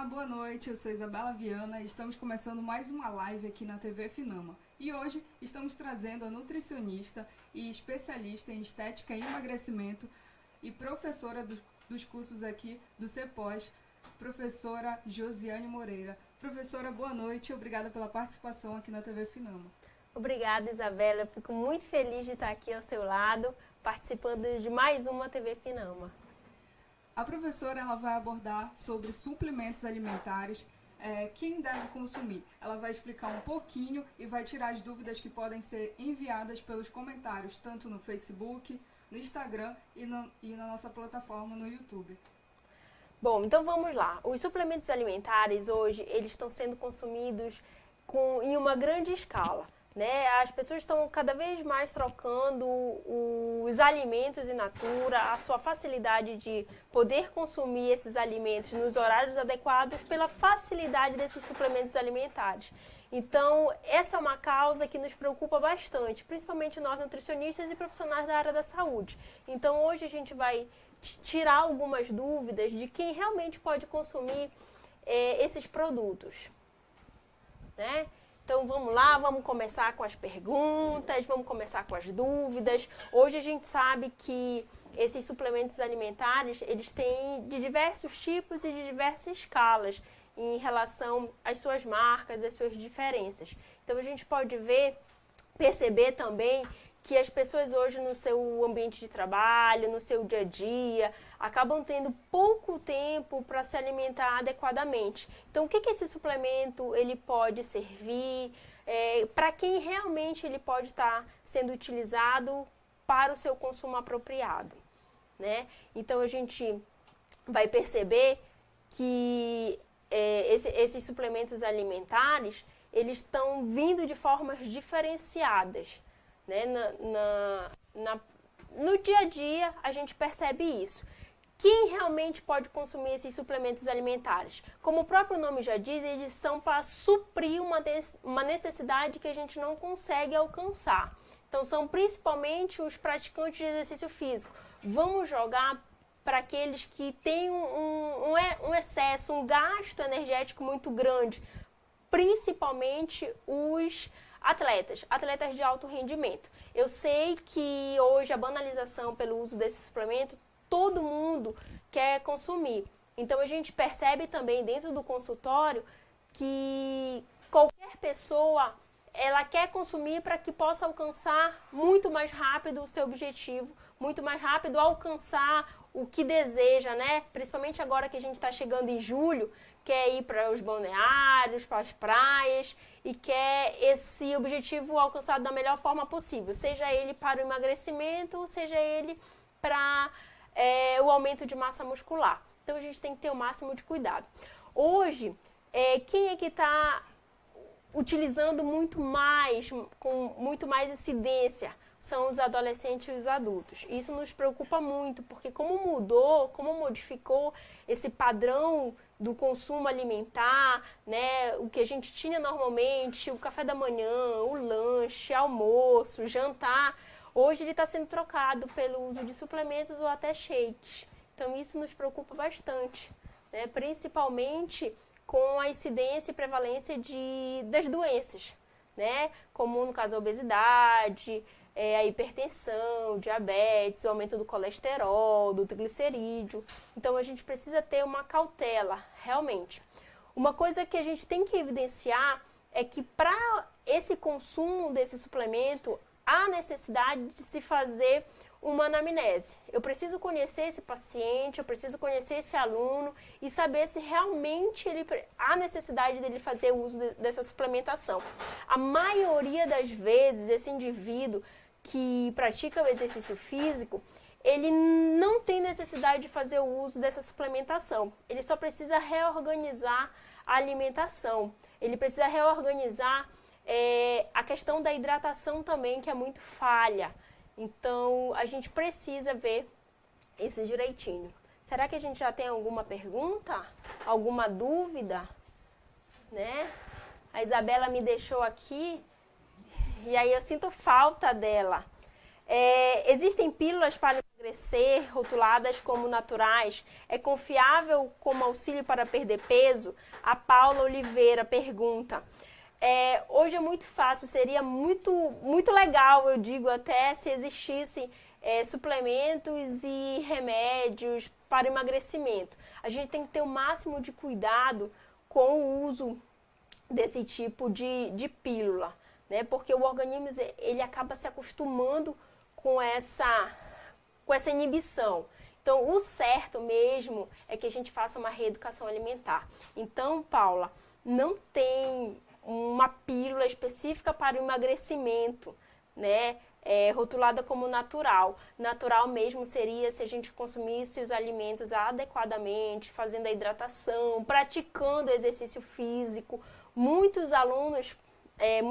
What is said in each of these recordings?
Olá, boa noite, eu sou Isabela Viana e estamos começando mais uma live aqui na TV Finama. E hoje estamos trazendo a nutricionista e especialista em estética e emagrecimento e professora dos cursos aqui do CEPOS, professora Josiane Moreira. Professora, boa noite e obrigada pela participação aqui na TV Finama. Obrigada, Isabela. Eu fico muito feliz de estar aqui ao seu lado, participando de mais uma TV Finama. A professora ela vai abordar sobre suplementos alimentares, quem deve consumir. Ela vai explicar um pouquinho e vai tirar as dúvidas que podem ser enviadas pelos comentários, tanto no Facebook, no Instagram e na nossa plataforma no YouTube. Bom, então vamos lá. Os suplementos alimentares hoje, eles estão sendo consumidos em uma grande escala, né? As pessoas estão cada vez mais trocando os alimentos in natura, a sua facilidade de poder consumir esses alimentos nos horários adequados pela facilidade desses suplementos alimentares. Então, essa é uma causa que nos preocupa bastante, principalmente nós nutricionistas e profissionais da área da saúde. Então, hoje a gente vai tirar algumas dúvidas de quem realmente pode consumir esses produtos, né? Então vamos lá, vamos começar com as perguntas, vamos começar com as dúvidas. Hoje a gente sabe que esses suplementos alimentares, eles têm de diversos tipos e de diversas escalas em relação às suas marcas, às suas diferenças. Então a gente pode perceber também que as pessoas hoje no seu ambiente de trabalho, no seu dia a dia, acabam tendo pouco tempo para se alimentar adequadamente. Então, o que esse suplemento ele pode servir? Para quem realmente ele pode estar sendo utilizado para o seu consumo apropriado, né? Então, a gente vai perceber que esses suplementos alimentares, eles estão vindo de formas diferenciadas, né? No dia a dia, a gente percebe isso. Quem realmente pode consumir esses suplementos alimentares? Como o próprio nome já diz, eles são para suprir uma necessidade que a gente não consegue alcançar. Então, são principalmente os praticantes de exercício físico. Vamos jogar para aqueles que têm um excesso, um gasto energético muito grande, principalmente os atletas de alto rendimento. Eu sei que hoje a banalização pelo uso desse suplemento, todo mundo quer consumir. Então a gente percebe também dentro do consultório que qualquer pessoa, ela quer consumir para que possa alcançar muito mais rápido o seu objetivo, muito mais rápido alcançar o que deseja, né? Principalmente agora que a gente está chegando em julho, quer ir para os balneários, para as praias e quer esse objetivo alcançado da melhor forma possível, seja ele para o emagrecimento, seja ele para o aumento de massa muscular. Então a gente tem que ter o máximo de cuidado. Hoje, quem é que está utilizando muito mais, com muito mais incidência? São os adolescentes e os adultos. Isso nos preocupa muito, porque como modificou esse padrão do consumo alimentar, né? O que a gente tinha normalmente, o café da manhã, o lanche, almoço, jantar, hoje ele está sendo trocado pelo uso de suplementos ou até shakes. Então isso nos preocupa bastante, né? Principalmente com a incidência e prevalência das doenças, né? Como no caso a obesidade, a hipertensão, diabetes, o aumento do colesterol, do triglicerídeo. Então a gente precisa ter uma cautela, realmente. Uma coisa que a gente tem que evidenciar é que para esse consumo desse suplemento, há necessidade de se fazer uma anamnese. Eu preciso conhecer esse paciente, eu preciso conhecer esse aluno e saber se realmente há necessidade dele fazer o uso dessa suplementação. A maioria das vezes, esse indivíduo que pratica o exercício físico, ele não tem necessidade de fazer o uso dessa suplementação. Ele só precisa reorganizar a alimentação. Ele precisa reorganizar a questão da hidratação também, que é muito falha. Então, a gente precisa ver isso direitinho. Será que a gente já tem alguma pergunta? Alguma dúvida? Né? A Isabela me deixou aqui e aí eu sinto falta dela. Existem pílulas para emagrecer, rotuladas como naturais? É confiável como auxílio para perder peso? A Paula Oliveira pergunta. Hoje é muito fácil, seria muito legal, eu digo até, se existissem suplementos e remédios para emagrecimento. A gente tem que ter o máximo de cuidado com o uso desse tipo de pílula, né? Porque o organismo ele acaba se acostumando com essa inibição. Então, o certo mesmo é que a gente faça uma reeducação alimentar. Então, Paula, não tem uma pílula específica para o emagrecimento, né? Rotulada como natural. Natural mesmo seria se a gente consumisse os alimentos adequadamente, fazendo a hidratação, praticando exercício físico. Muitos alunos e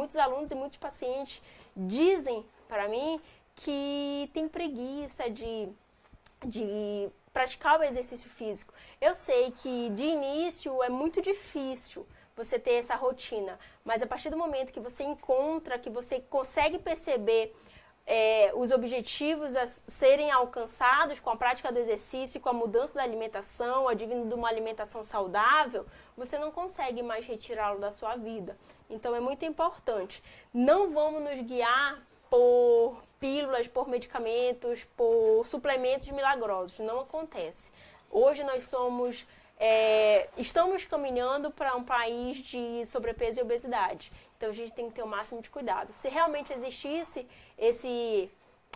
muitos pacientes dizem para mim que tem preguiça de praticar o exercício físico. Eu sei que de início é muito difícil você ter essa rotina, mas a partir do momento que você encontra, que você consegue perceber os objetivos a serem alcançados com a prática do exercício, com a mudança da alimentação, advindo de uma alimentação saudável, você não consegue mais retirá-lo da sua vida. Então é muito importante. Não vamos nos guiar por pílulas, por medicamentos, por suplementos milagrosos. Não acontece. Hoje nós estamos caminhando para um país de sobrepeso e obesidade. Então a gente tem que ter o máximo de cuidado. Se realmente existisse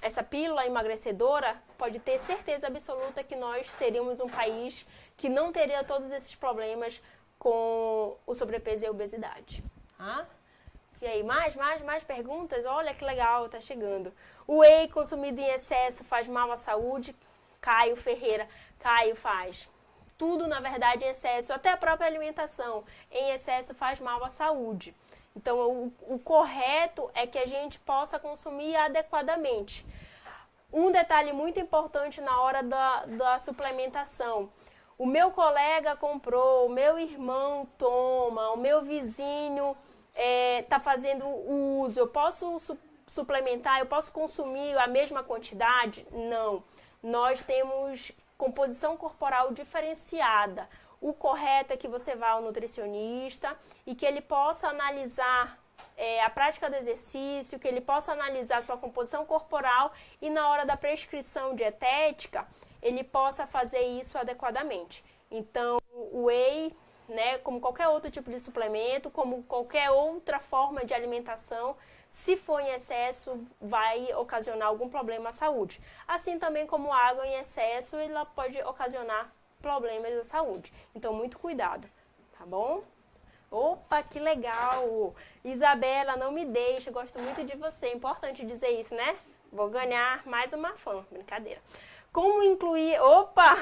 essa pílula emagrecedora, pode ter certeza absoluta que nós seríamos um país que não teria todos esses problemas com o sobrepeso e a obesidade. E aí, mais perguntas? Olha que legal, tá chegando. O whey consumido em excesso faz mal à saúde? Caio Ferreira. Caio, faz. Tudo, na verdade, em excesso, até a própria alimentação em excesso faz mal à saúde. Então, o correto é que a gente possa consumir adequadamente. Um detalhe muito importante na hora da suplementação. O meu colega comprou, o meu irmão toma, o meu vizinho está fazendo uso. Eu posso suplementar, eu posso consumir a mesma quantidade? Não. Nós temos composição corporal diferenciada. O correto é que você vá ao nutricionista e que ele possa analisar a prática do exercício, que ele possa analisar a sua composição corporal e na hora da prescrição dietética, ele possa fazer isso adequadamente. Então, o whey, né, como qualquer outro tipo de suplemento, como qualquer outra forma de alimentação, se for em excesso, vai ocasionar algum problema à saúde. Assim também como água em excesso, ela pode ocasionar problemas da saúde. Então, muito cuidado, tá bom? Opa, que legal! Isabela, não me deixe, gosto muito de você. Importante dizer isso, né? Vou ganhar mais uma fã, brincadeira. Como incluir... Opa,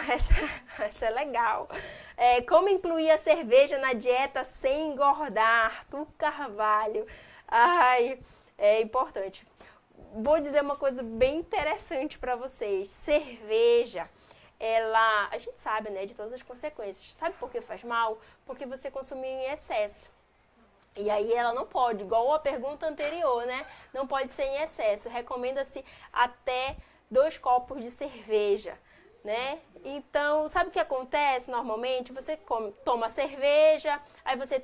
essa é legal. Como incluir a cerveja na dieta sem engordar? Tu Carvalho. Ai, é importante. Vou dizer uma coisa bem interessante para vocês. Cerveja, a gente sabe, né, de todas as consequências. Sabe por que faz mal? Porque você consumiu em excesso. E aí ela não pode, igual a pergunta anterior, né? Não pode ser em excesso. Recomenda-se até 2 copos de cerveja, né? Então, sabe o que acontece normalmente? Você toma cerveja, aí você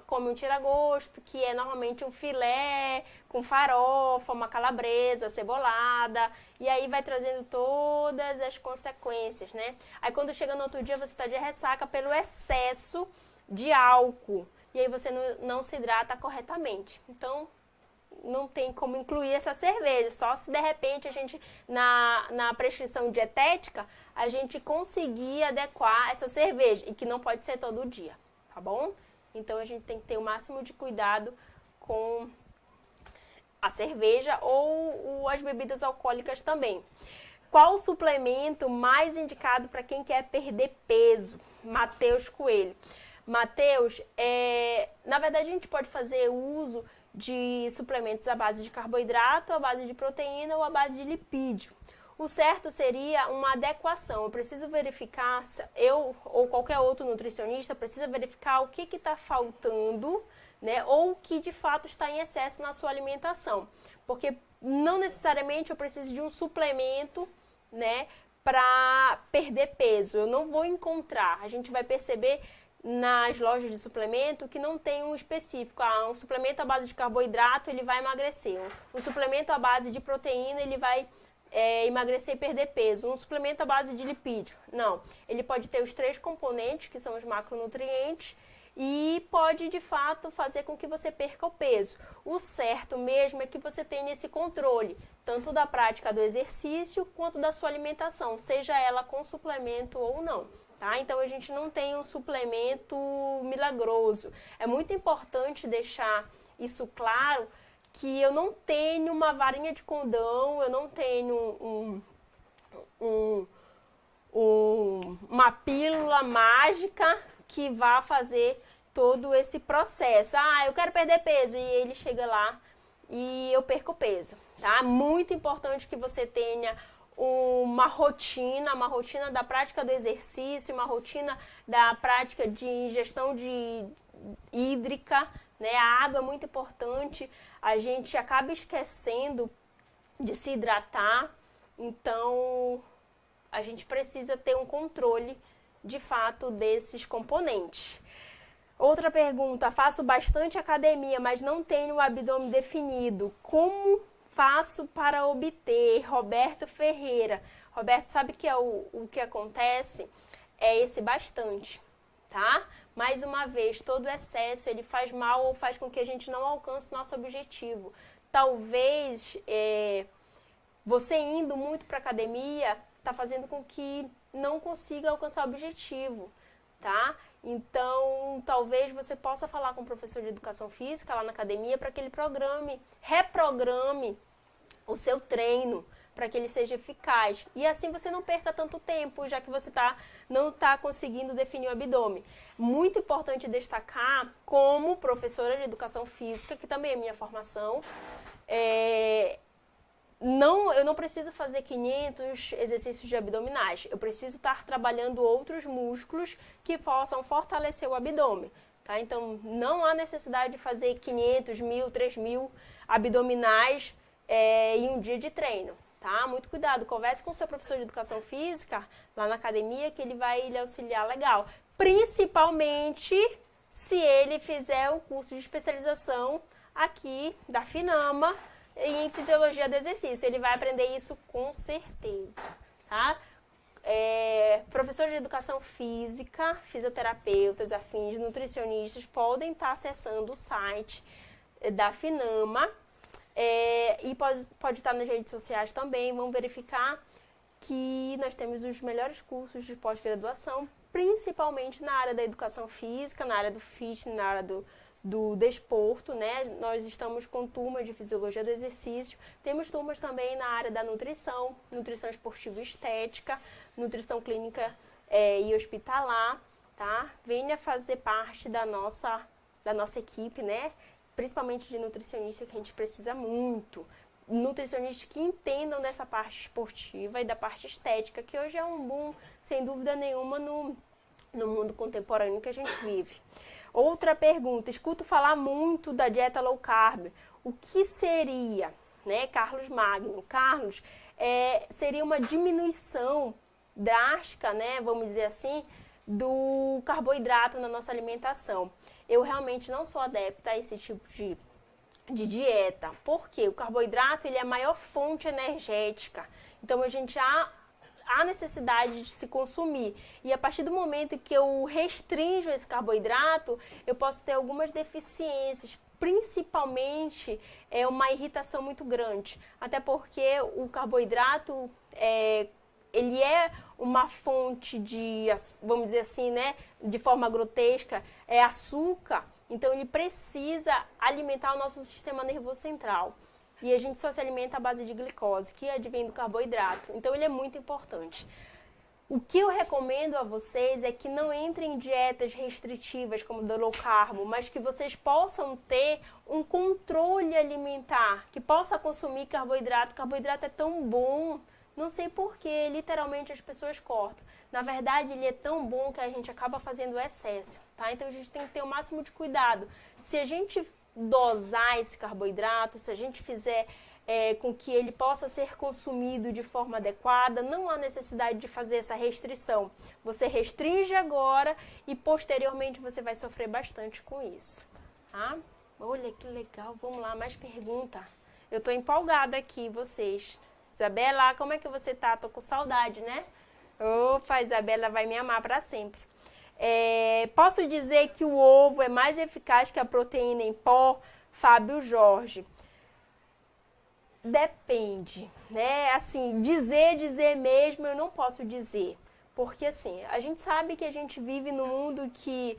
come um tira-gosto, que é normalmente um filé com farofa, uma calabresa, cebolada, e aí vai trazendo todas as consequências, né? Aí quando chega no outro dia você está de ressaca pelo excesso de álcool, e aí você não se hidrata corretamente. Então, não tem como incluir essa cerveja, só se de repente a gente, na prescrição dietética, a gente conseguir adequar essa cerveja, e que não pode ser todo dia, tá bom? Então a gente tem que ter o máximo de cuidado com a cerveja ou as bebidas alcoólicas também. Qual o suplemento mais indicado para quem quer perder peso? Matheus Coelho. Matheus, na verdade a gente pode fazer uso de suplementos à base de carboidrato, à base de proteína ou à base de lipídio. O certo seria uma adequação. Eu preciso verificar, eu ou qualquer outro nutricionista precisa verificar o que está faltando, né, ou o que de fato está em excesso na sua alimentação. Porque não necessariamente eu preciso de um suplemento, né, para perder peso. Eu não vou encontrar. A gente vai perceber nas lojas de suplemento que não tem um específico. Um suplemento à base de carboidrato, ele vai emagrecer. Um suplemento à base de proteína, ele vai emagrecer e perder peso. Um suplemento à base de lipídio. Não. Ele pode ter os 3 componentes, que são os macronutrientes, e pode, de fato, fazer com que você perca o peso. O certo mesmo é que você tenha esse controle, tanto da prática do exercício, quanto da sua alimentação, seja ela com suplemento ou não. Tá? Então, a gente não tem um suplemento milagroso. É muito importante deixar isso claro, que eu não tenho uma varinha de condão, eu não tenho uma pílula mágica que vá fazer todo esse processo. Eu quero perder peso, e ele chega lá e eu perco peso, tá? Muito importante que você tenha uma rotina da prática do exercício, uma rotina da prática de ingestão hídrica, né? A água é muito importante, a gente acaba esquecendo de se hidratar, então a gente precisa ter um controle de fato desses componentes. Outra pergunta: faço bastante academia, mas não tenho o abdômen definido. Como faço para obter? Roberto Ferreira. Roberto, sabe que o que acontece? É esse bastante, tá? Mais uma vez, todo excesso, ele faz mal ou faz com que a gente não alcance nosso objetivo. Talvez você indo muito para academia está fazendo com que não consiga alcançar o objetivo, tá? Então, talvez você possa falar com o professor de educação física lá na academia para que ele reprograme o seu treino, para que ele seja eficaz. E assim você não perca tanto tempo, já que você não está conseguindo definir o abdômen. Muito importante destacar, como professora de educação física, que também é minha formação, eu não preciso fazer 500 exercícios de abdominais. Eu preciso estar trabalhando outros músculos que possam fortalecer o abdômen. Tá? Então, não há necessidade de fazer 500, 1.000, 3.000 abdominais em um dia de treino. Tá? Muito cuidado. Converse com o seu professor de educação física lá na academia, que ele vai lhe auxiliar legal. Principalmente se ele fizer o curso de especialização aqui da Finama, em fisiologia do exercício. Ele vai aprender isso com certeza, tá? Professores de educação física, fisioterapeutas, afins, nutricionistas podem estar acessando o site da Finama e pode estar nas redes sociais também. Vão verificar que nós temos os melhores cursos de pós-graduação, principalmente na área da educação física, na área do fitness, na área do desporto, né? Nós estamos com turmas de fisiologia do exercício, temos turmas também na área da nutrição esportiva e estética, nutrição clínica e hospitalar, tá? Venha fazer parte da nossa equipe, né? Principalmente de nutricionista, que a gente precisa muito. Nutricionistas que entendam dessa parte esportiva e da parte estética, que hoje é um boom, sem dúvida nenhuma, no mundo contemporâneo que a gente vive. Outra pergunta: escuto falar muito da dieta low carb. O que seria, né, Carlos Magno? Carlos, seria uma diminuição drástica, né, vamos dizer assim, do carboidrato na nossa alimentação. Eu realmente não sou adepta a esse tipo de dieta, porque o carboidrato ele é a maior fonte energética. Então a gente há necessidade de se consumir. E a partir do momento que eu restringo esse carboidrato, eu posso ter algumas deficiências, principalmente uma irritação muito grande. Até porque o carboidrato ele é uma fonte de, vamos dizer assim, né, de forma grotesca, açúcar. Então ele precisa alimentar o nosso sistema nervoso central. E a gente só se alimenta à base de glicose, que advém do carboidrato. Então ele é muito importante. O que eu recomendo a vocês é que não entrem em dietas restritivas como do low carb, mas que vocês possam ter um controle alimentar, que possa consumir carboidrato. Carboidrato é tão bom, não sei porquê, literalmente as pessoas cortam. Na verdade, ele é tão bom que a gente acaba fazendo excesso, tá? Então a gente tem que ter o máximo de cuidado. Se a gente dosar esse carboidrato, se a gente fizer com que ele possa ser consumido de forma adequada, não há necessidade de fazer essa restrição. Você restringe agora e posteriormente você vai sofrer bastante com isso. Tá? Olha que legal, vamos lá, mais pergunta. Eu tô empolgada aqui, vocês. Isabela, como é que você tá? Tô com saudade, né? Opa, a Isabela vai me amar para sempre. Posso dizer que o ovo é mais eficaz que a proteína em pó? Fábio Jorge. Depende, né? Assim, dizer mesmo eu não posso dizer. Porque, assim, a gente sabe que a gente vive num mundo que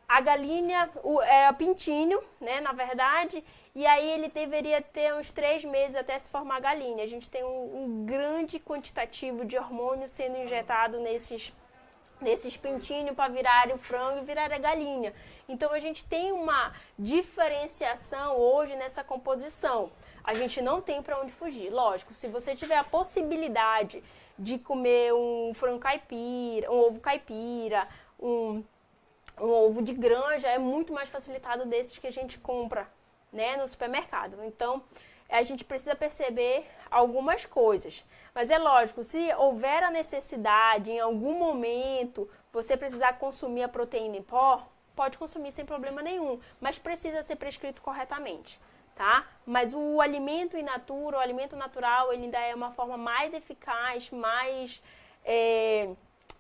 a galinha é o pintinho, né, na verdade, e aí ele deveria ter uns 3 meses até se formar galinha. A gente tem um grande quantitativo de hormônio sendo injetado nesses pintinhos para virarem o frango e virarem a galinha. Então a gente tem uma diferenciação hoje nessa composição. A gente não tem para onde fugir. Lógico, se você tiver a possibilidade de comer um frango caipira, um ovo caipira, um ovo de granja, é muito mais facilitado desses que a gente compra, né, no supermercado. Então, a gente precisa perceber algumas coisas. Mas é lógico, se houver a necessidade, em algum momento, você precisar consumir a proteína em pó, pode consumir sem problema nenhum, mas precisa ser prescrito corretamente, tá? Mas o alimento in natura, o alimento natural, ele ainda é uma forma mais eficaz, mais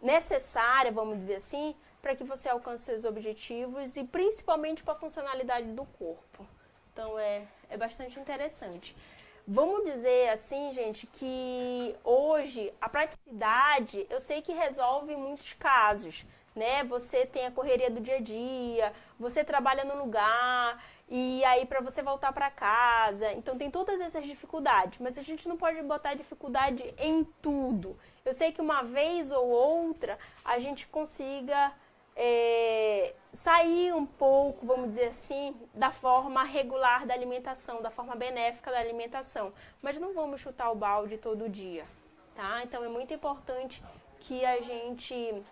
necessária, vamos dizer assim, para que você alcance seus objetivos e principalmente para a funcionalidade do corpo. Então, é bastante interessante. Vamos dizer assim, gente, que hoje a praticidade, eu sei que resolve muitos casos, né? Você tem a correria do dia a dia, você trabalha no lugar, e aí para você voltar para casa, então tem todas essas dificuldades, mas a gente não pode botar dificuldade em tudo. Eu sei que uma vez ou outra a gente consiga sair um pouco, vamos dizer assim, da forma regular da alimentação, da forma benéfica da alimentação, mas não vamos chutar o balde todo dia, tá? Então é muito importante que a gente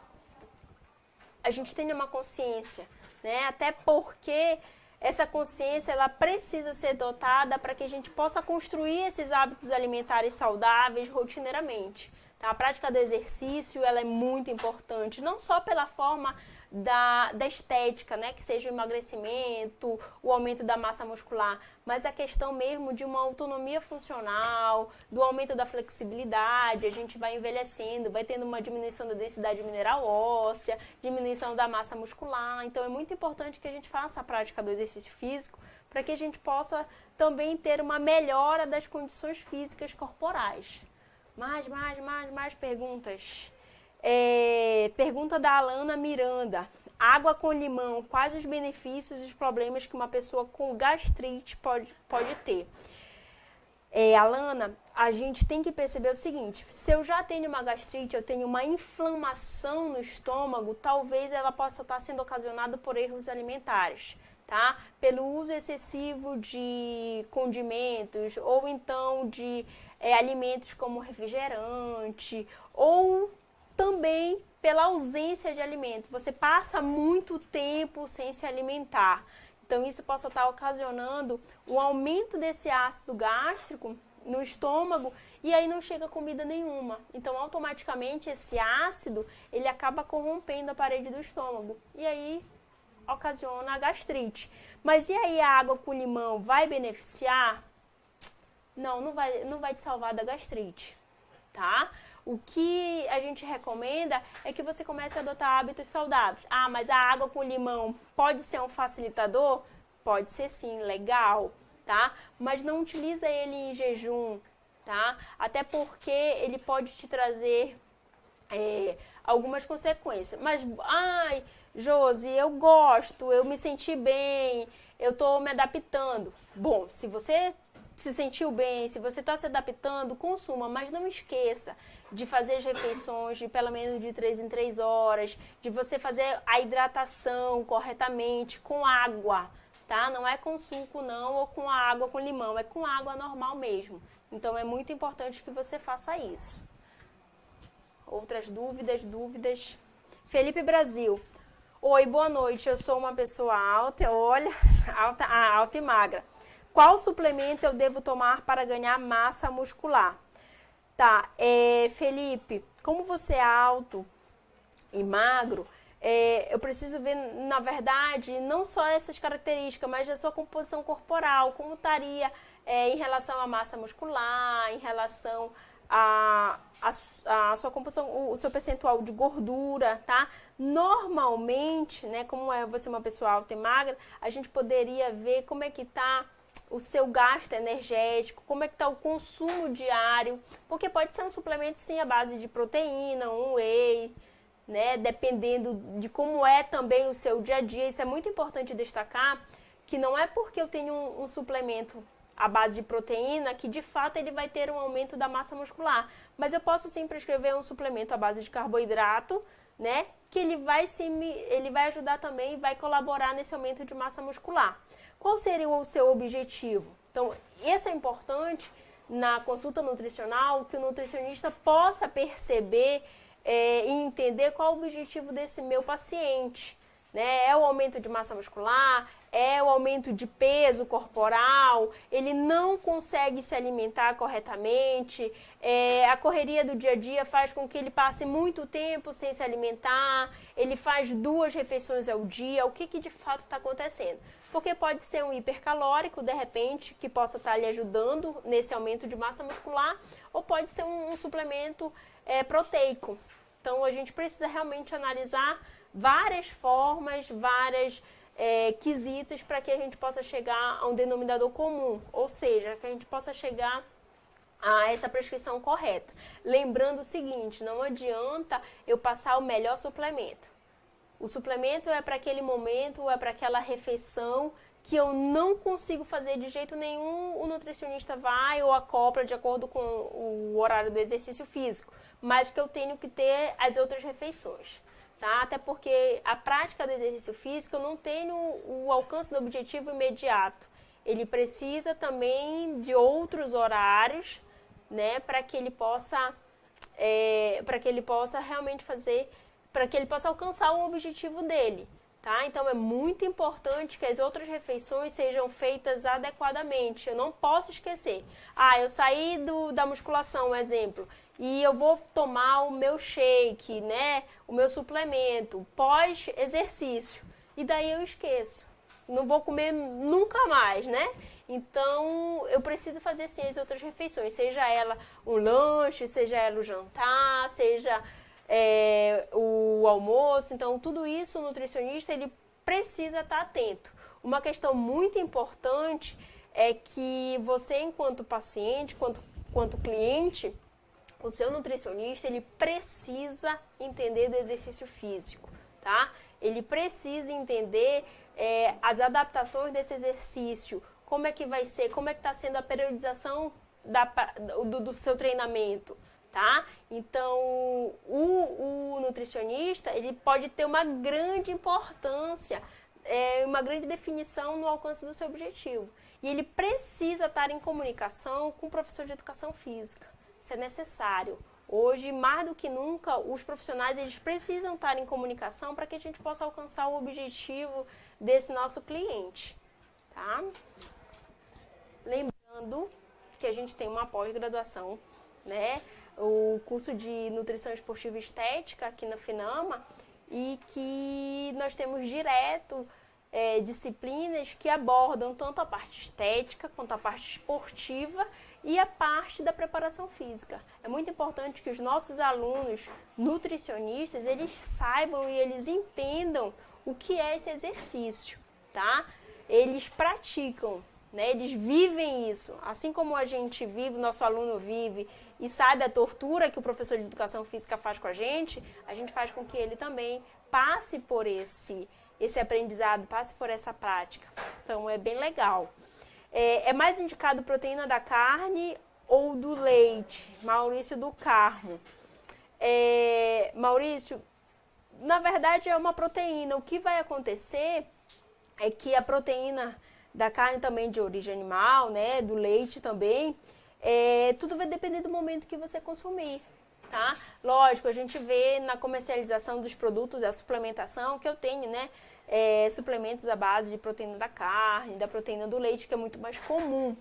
tenha uma consciência, né? Até porque essa consciência ela precisa ser dotada para que a gente possa construir esses hábitos alimentares saudáveis rotineiramente. Tá? A prática do exercício ela é muito importante, não só pela forma da estética, né, que seja o emagrecimento, o aumento da massa muscular, mas a questão mesmo de uma autonomia funcional, do aumento da flexibilidade, a gente vai envelhecendo, vai tendo uma diminuição da densidade mineral óssea, diminuição da massa muscular, então é muito importante que a gente faça a prática do exercício físico para que a gente possa também ter uma melhora das condições físicas corporais. Mais perguntas. Pergunta da Alana Miranda. Água com limão, quais os benefícios e os problemas que uma pessoa com gastrite pode ter? Alana, a gente tem que perceber o seguinte, se eu já tenho uma gastrite, eu tenho uma inflamação no estômago, talvez ela possa estar sendo ocasionada por erros alimentares, tá? Pelo uso excessivo de condimentos, ou então de alimentos como refrigerante, ou também pela ausência de alimento. Você passa muito tempo sem se alimentar. Então, isso possa estar ocasionando um aumento desse ácido gástrico no estômago e aí não chega comida nenhuma. Então, automaticamente, esse ácido, ele acaba corrompendo a parede do estômago. E aí, ocasiona a gastrite. Mas e aí, a água com limão vai beneficiar? Não vai te salvar da gastrite, tá? O que a gente recomenda é que você comece a adotar hábitos saudáveis. Ah, mas a água com limão pode ser um facilitador? Pode ser sim, legal, tá? Mas não utiliza ele em jejum, tá? Até porque ele pode te trazer algumas consequências. Mas, ai, Josi, eu gosto, eu me senti bem, eu tô me adaptando. Bom, se você se sentiu bem, se você está se adaptando, consuma, mas não esqueça de fazer as refeições de pelo menos de 3 em 3 horas, de você fazer a hidratação corretamente com água, tá? Não é com suco não, ou com água com limão, é com água normal mesmo. Então é muito importante que você faça isso. Outras dúvidas? Felipe Brasil. Oi, boa noite, eu sou uma pessoa alta, olha, alta e magra. Qual suplemento eu devo tomar para ganhar massa muscular? Tá, Felipe, como você é alto e magro, eu preciso ver, na verdade, não só essas características, mas da sua composição corporal, como estaria em relação à massa muscular, em relação a sua composição, o seu percentual de gordura, tá? Normalmente, né, como você é uma pessoa alta e magra, a gente poderia ver como é que tá o seu gasto energético, como é que tá o consumo diário, porque pode ser um suplemento sim à base de proteína, um whey, né, dependendo de como é também o seu dia a dia. Isso é muito importante destacar, que não é porque eu tenho um suplemento à base de proteína que de fato ele vai ter um aumento da massa muscular, mas eu posso sim prescrever um suplemento à base de carboidrato, né, que ele vai ajudar também e vai colaborar nesse aumento de massa muscular. Qual seria o seu objetivo? Então, isso é importante na consulta nutricional, que o nutricionista possa perceber e entender qual o objetivo desse meu paciente. Né? É o aumento de massa muscular, é o aumento de peso corporal, ele não consegue se alimentar corretamente, a correria do dia a dia faz com que ele passe muito tempo sem se alimentar, ele faz 2 refeições ao dia, o que de fato está acontecendo? Porque pode ser um hipercalórico, de repente, que possa estar lhe ajudando nesse aumento de massa muscular, ou pode ser um suplemento proteico. Então, a gente precisa realmente analisar várias formas, várias quesitos para que a gente possa chegar a um denominador comum, ou seja, que a gente possa chegar a essa prescrição correta. Lembrando o seguinte, não adianta eu passar o melhor suplemento. O suplemento é para aquele momento, é para aquela refeição que eu não consigo fazer de jeito nenhum, o nutricionista vai ou acopla de acordo com o horário do exercício físico, mas que eu tenho que ter as outras refeições. Tá? Até porque a prática do exercício físico eu não tenho o alcance do objetivo imediato. Ele precisa também de outros horários, né, para que ele possa realmente fazer, para que ele possa alcançar o objetivo dele. Tá? Então é muito importante que as outras refeições sejam feitas adequadamente. Eu não posso esquecer. Eu saí da musculação, um exemplo, e eu vou tomar o meu shake, né, o meu suplemento pós-exercício. E daí eu esqueço. Não vou comer nunca mais, né? Então, eu preciso fazer sim as outras refeições, seja ela um lanche, seja ela o jantar, seja o almoço. Então, tudo isso o nutricionista ele precisa estar atento. Uma questão muito importante é que você, enquanto paciente, quanto cliente, o seu nutricionista ele precisa entender do exercício físico, tá? Ele precisa entender as adaptações desse exercício, como é que vai ser, como é que está sendo a periodização do seu treinamento, tá? Então, o nutricionista, ele pode ter uma grande importância, uma grande definição no alcance do seu objetivo. E ele precisa estar em comunicação com o professor de educação física. Isso é necessário. Hoje, mais do que nunca, os profissionais eles precisam estar em comunicação para que a gente possa alcançar o objetivo desse nosso cliente, tá? Lembrando que a gente tem uma pós-graduação, né? O curso de Nutrição Esportiva e Estética aqui na FINAMA, e que nós temos direto disciplinas que abordam tanto a parte estética quanto a parte esportiva e a parte da preparação física. É muito importante que os nossos alunos nutricionistas, eles saibam e eles entendam o que é esse exercício, tá? Eles praticam, né? Eles vivem isso. Assim como a gente vive, o nosso aluno vive e sabe a tortura que o professor de educação física faz com a gente faz com que ele também passe por esse aprendizado, passe por essa prática. Então, é bem legal. É mais indicado proteína da carne ou do leite? Maurício do Carmo. Maurício, na verdade é uma proteína. O que vai acontecer é que a proteína da carne também de origem animal, né, do leite também, tudo vai depender do momento que você consumir. Tá? Lógico, a gente vê na comercialização dos produtos, da suplementação, que eu tenho, né, suplementos à base de proteína da carne, da proteína do leite, que é muito mais comum.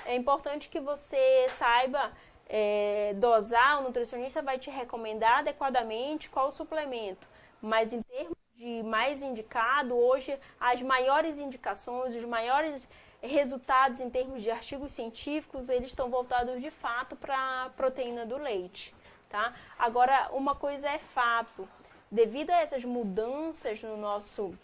É importante que você saiba dosar, o nutricionista vai te recomendar adequadamente qual o suplemento, mas em termos de mais indicado, hoje as maiores indicações, os maiores resultados em termos de artigos científicos, eles estão voltados de fato para a proteína do leite, tá? Agora, uma coisa é fato, devido a essas mudanças no nosso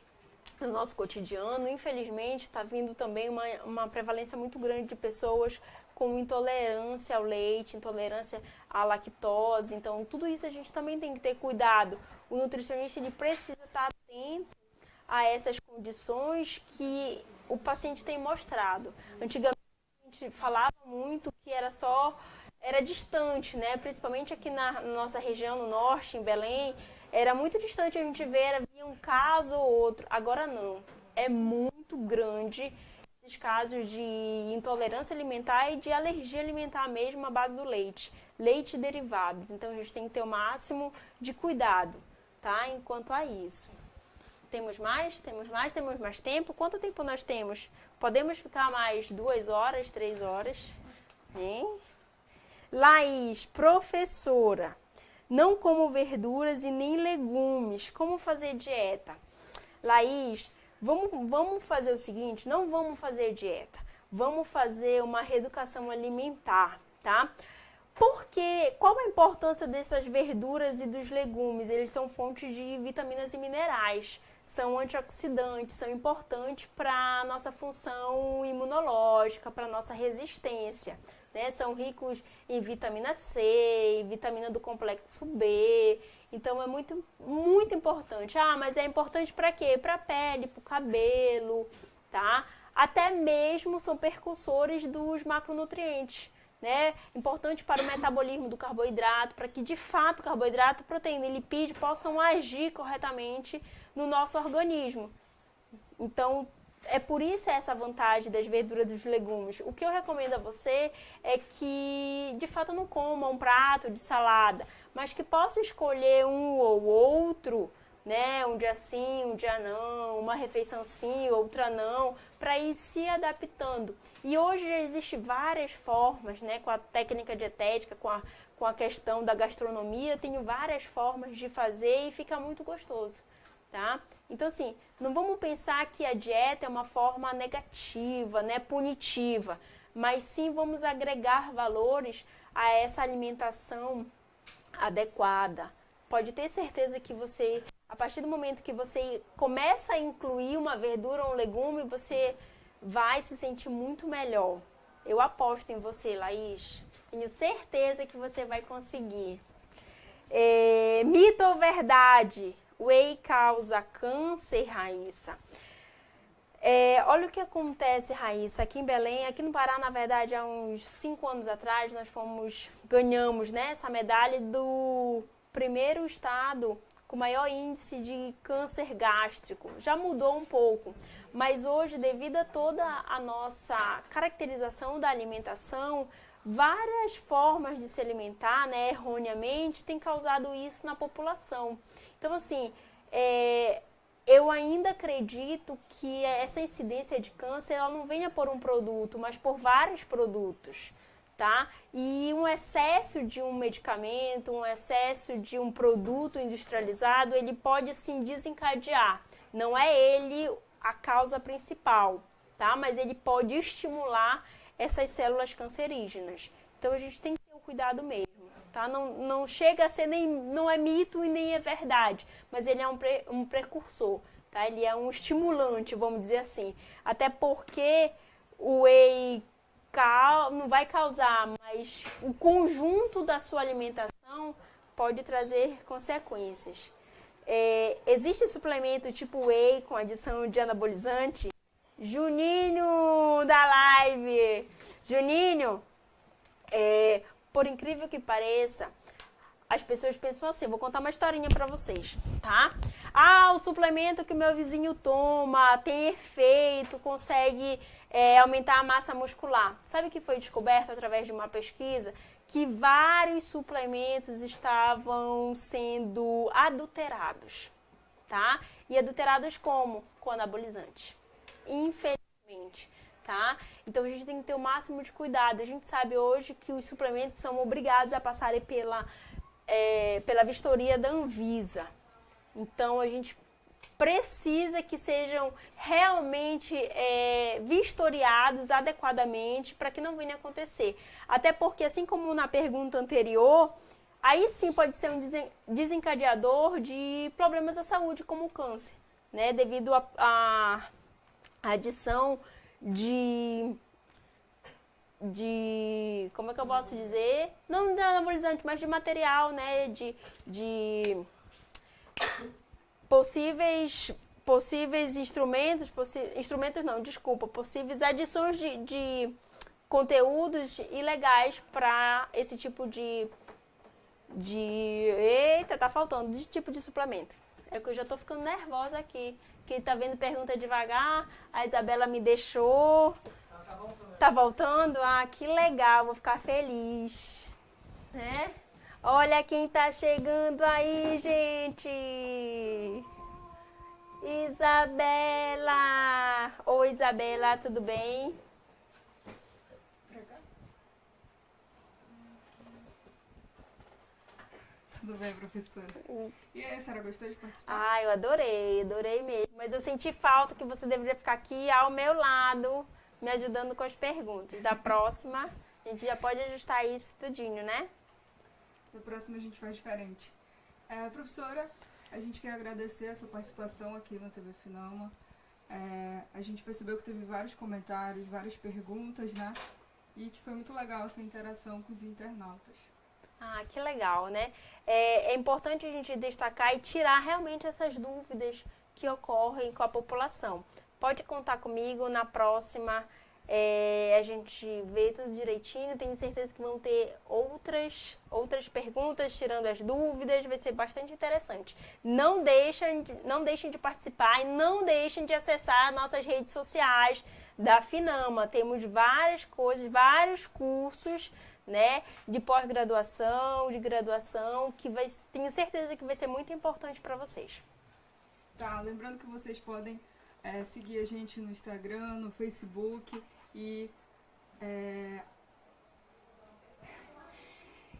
cotidiano, infelizmente está vindo também uma prevalência muito grande de pessoas com intolerância ao leite, intolerância à lactose. Então, tudo isso a gente também tem que ter cuidado. O nutricionista ele precisa estar atento a essas condições que o paciente tem mostrado. Antigamente a gente falava muito que era distante, né? Principalmente aqui na nossa região, no norte, em Belém, era muito distante a gente ver, havia um caso ou outro. Agora não, é muito grande esses casos de intolerância alimentar e de alergia alimentar mesmo à base do leite e derivados. Então a gente tem que ter o máximo de cuidado, tá? Enquanto a isso. Temos mais tempo? Quanto tempo nós temos? Podemos ficar mais 2 horas, 3 horas? Hein? Laís, professora, não como verduras e nem legumes. Como fazer dieta? Laís, vamos fazer o seguinte, não vamos fazer dieta. Vamos fazer uma reeducação alimentar, tá? Porque qual a importância dessas verduras e dos legumes? Eles são fontes de vitaminas e minerais, são antioxidantes, são importantes para a nossa função imunológica, para a nossa resistência, né? São ricos em vitamina C, vitamina do complexo B, então é muito, muito importante. Ah, mas é importante para quê? Para a pele, para o cabelo, tá? Até mesmo são precursores dos macronutrientes, né? Importante para o metabolismo do carboidrato, para que de fato o carboidrato, proteína e lipídio possam agir corretamente no nosso organismo. Então, é por isso essa vantagem das verduras e dos legumes. O que eu recomendo a você é que, de fato, não coma um prato de salada, mas que possa escolher um ou outro, né? Um dia sim, um dia não, uma refeição sim, outra não, para ir se adaptando. E hoje já existem várias formas, né? Com a técnica dietética, com a questão da gastronomia, tem várias formas de fazer e fica muito gostoso. Tá? Então, assim, não vamos pensar que a dieta é uma forma negativa, né, punitiva, mas sim vamos agregar valores a essa alimentação adequada. Pode ter certeza que você, a partir do momento que você começa a incluir uma verdura ou um legume, você vai se sentir muito melhor. Eu aposto em você, Laís. Tenho certeza que você vai conseguir. Mito ou verdade? Whey causa câncer, Raíssa? Olha o que acontece, Raíssa, aqui em Belém, aqui no Pará, na verdade, há uns 5 anos atrás, nós ganhamos, né, essa medalha do primeiro estado com maior índice de câncer gástrico. Já mudou um pouco, mas hoje, devido a toda a nossa caracterização da alimentação, várias formas de se alimentar, né, erroneamente, tem causado isso na população. Então, assim, eu ainda acredito que essa incidência de câncer ela não venha por um produto, mas por vários produtos, tá? E um excesso de um medicamento, um excesso de um produto industrializado, ele pode, sim, desencadear. Não é ele a causa principal, tá? Mas ele pode estimular essas células cancerígenas. Então, a gente tem que ter o cuidado mesmo. Tá? Não chega a ser não é mito e nem é verdade, mas ele é um precursor, tá? Ele é um estimulante, vamos dizer assim. Até porque o whey não vai causar, mas o conjunto da sua alimentação pode trazer consequências. Existe suplemento tipo whey com adição de anabolizante? Juninho da live! Juninho, por incrível que pareça, as pessoas pensam assim, vou contar uma historinha pra vocês, tá? Ah, o suplemento que meu vizinho toma tem efeito, consegue aumentar a massa muscular. Sabe o que foi descoberto através de uma pesquisa? Que vários suplementos estavam sendo adulterados, tá? E adulterados como? Com anabolizantes. Infelizmente, tá? Então a gente tem que ter o máximo de cuidado. A gente sabe hoje que os suplementos são obrigados a passarem pela vistoria da Anvisa. Então a gente precisa que sejam realmente vistoriados adequadamente para que não venha acontecer. Até porque, assim como na pergunta anterior, aí sim pode ser um desencadeador de problemas da saúde, como o câncer, né? Devido à adição de como é que eu posso dizer? Não de anabolizante, mas de material, né? De possíveis instrumentos, possíveis adições de conteúdos ilegais para esse tipo eita, tá faltando, de tipo de suplemento. É que eu já tô ficando nervosa aqui, que tá vendo pergunta devagar, a Isabela me deixou. Tá voltando? Ah, que legal, vou ficar feliz. Né? Olha quem tá chegando aí, gente! Isabela! Oi, Isabela, tudo bem? Tudo bem, professora? E aí, a senhora gostou de participar? Ah, eu adorei mesmo. Mas eu senti falta que você deveria ficar aqui ao meu lado, me ajudando com as perguntas. Da próxima, a gente já pode ajustar isso tudinho, né? Da próxima a gente faz diferente. Professora, a gente quer agradecer a sua participação aqui na TV Finama. A gente percebeu que teve vários comentários, várias perguntas, né? E que foi muito legal essa interação com os internautas. Ah, que legal, né? É importante a gente destacar e tirar realmente essas dúvidas que ocorrem com a população. Pode contar comigo na próxima. A gente vê tudo direitinho, tenho certeza que vão ter outras perguntas, tirando as dúvidas, vai ser bastante interessante. Não deixem de participar e não deixem de acessar nossas redes sociais da Finama. Temos várias coisas, vários cursos, né, de pós-graduação, de graduação, que tenho certeza que vai ser muito importante para vocês. Tá, lembrando que vocês podem seguir a gente no Instagram, no Facebook e...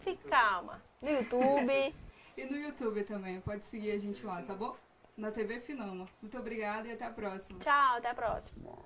Fique calma. No YouTube. E no YouTube também, pode seguir a gente lá, tá bom? Na TV Finama. Muito obrigada e até a próxima. Tchau, até a próxima.